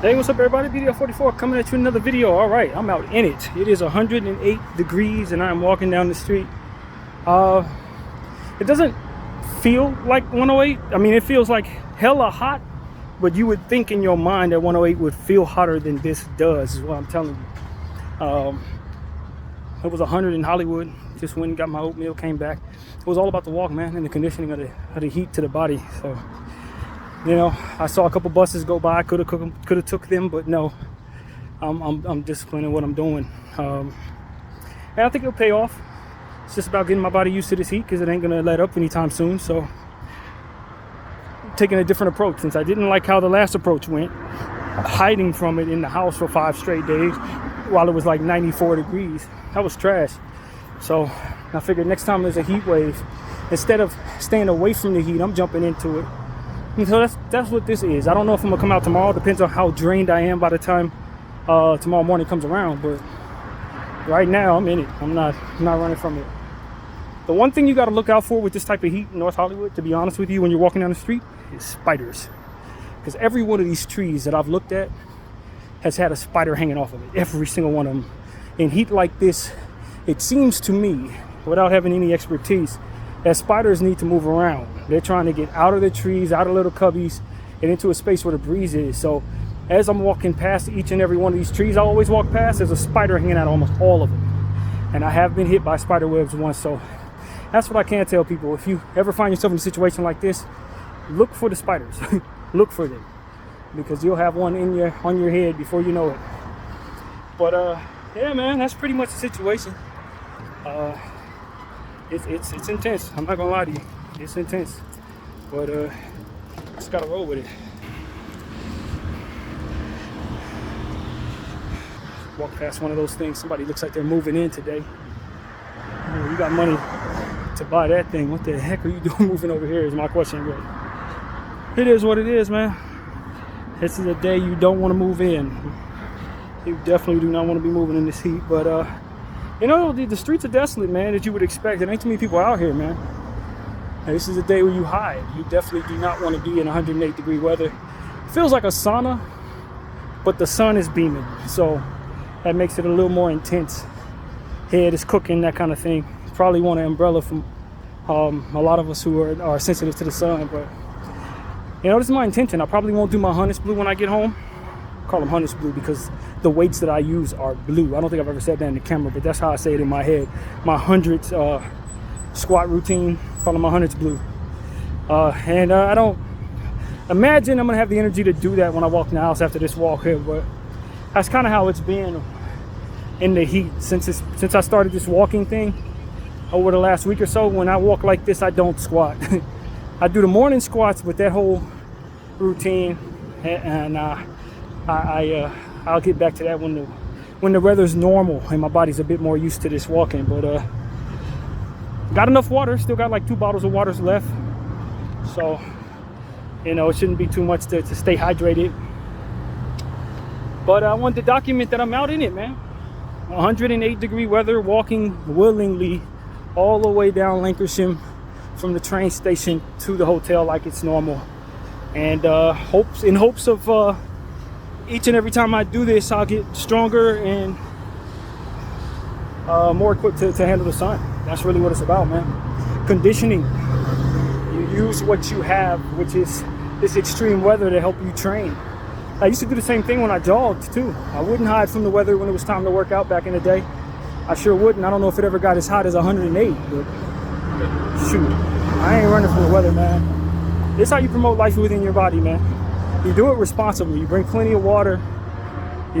Hey, what's up everybody? BDL44 coming at you with another video. All right, I'm out in it. It is 108 degrees and I'm walking down the street. It doesn't feel like 108. I mean, it feels like hella hot, but you would think in your mind that 108 would feel hotter than this does, is what I'm telling you. It was 100 in Hollywood. Just went and got my oatmeal, came back. It was all about the walk, man, and the conditioning of the heat to the body. So, you know, I saw a couple buses go by. Could have took them, but no. I'm disciplined in what I'm doing, and I think it'll pay off. It's just about getting my body used to this heat because it ain't gonna let up anytime soon. So, taking a different approach since I didn't like how the last approach went, hiding from it in the house for 5 straight days while it was like 94 degrees. That was trash. So I figured next time there's a heat wave, instead of staying away from the heat, I'm jumping into it. And so that's what this is. I don't know if I'm gonna come out tomorrow. Depends on how drained I am by the time tomorrow morning comes around. But right now I'm in it. I'm not running from it. The one thing you got to look out for with this type of heat in North Hollywood, to be honest with you, when you're walking down the street, is spiders. Because every one of these trees that I've looked at has had a spider hanging off of it. Every single one of them. In heat like this, it seems to me, without having any expertise, that spiders need to move around. They're trying to get out of the trees, out of little cubbies, and into a space where the breeze is. So as I'm walking past each and every one of these trees I always walk past, there's a spider hanging out of almost all of them. And I have been hit by spider webs once. So that's what I can tell people. If you ever find yourself in a situation like this, look for the spiders. Look for them, because you'll have one on your head before you know it. But yeah, man, that's pretty much the situation. It's intense. I'm not gonna lie to you, it's intense. But just gotta roll with it. Walk past one of those things. Somebody looks like they're moving in today. You got money to buy that thing. What the heck are you doing moving over here? Is my question. But it is what it is, man. This is a day you don't want to move in. You definitely do not want to be moving in this heat. But you know, the streets are desolate, man, as you would expect. There ain't too many people out here, man. And this is a day where you hide. You definitely do not want to be in 108 degree weather. It feels like a sauna, but the sun is beaming, so that makes it a little more intense. Head is cooking, that kind of thing. Probably want an umbrella from a lot of us who are sensitive to the sun. But you know, this is my intention. I probably won't do my Hunter's Blue when I get home. I call them Hunter's Blue because the weights that I use are blue. I don't think I've ever said that in the camera, but that's how I say it in my head. My 100 squat routine, call them my 100's Blue. And I don't imagine I'm gonna have the energy to do that when I walk in the house after this walk here, but that's kind of how it's been in the heat since I started this walking thing over the last week or so. When I walk like this, I don't squat. I do the morning squats with that whole routine, and I'll get back to that when the weather's normal and my body's a bit more used to this walking. But got enough water. Still got like 2 bottles of water left, so you know, it shouldn't be too much to stay hydrated. But I wanted to document that I'm out in it, man. 108 degree weather, walking willingly all the way down Lankershim from the train station to the hotel like it's normal. And in hopes of each and every time I do this, I'll get stronger and more equipped to handle the sun. That's really what it's about, man. Conditioning. You use what you have, which is this extreme weather, to help you train. I used to do the same thing when I jogged too. I wouldn't hide from the weather when it was time to work out back in the day. I sure wouldn't. I don't know if it ever got as hot as 108, but shoot, I ain't running from the weather, man. This is how you promote life within your body, man. You do it responsibly. You bring plenty of water.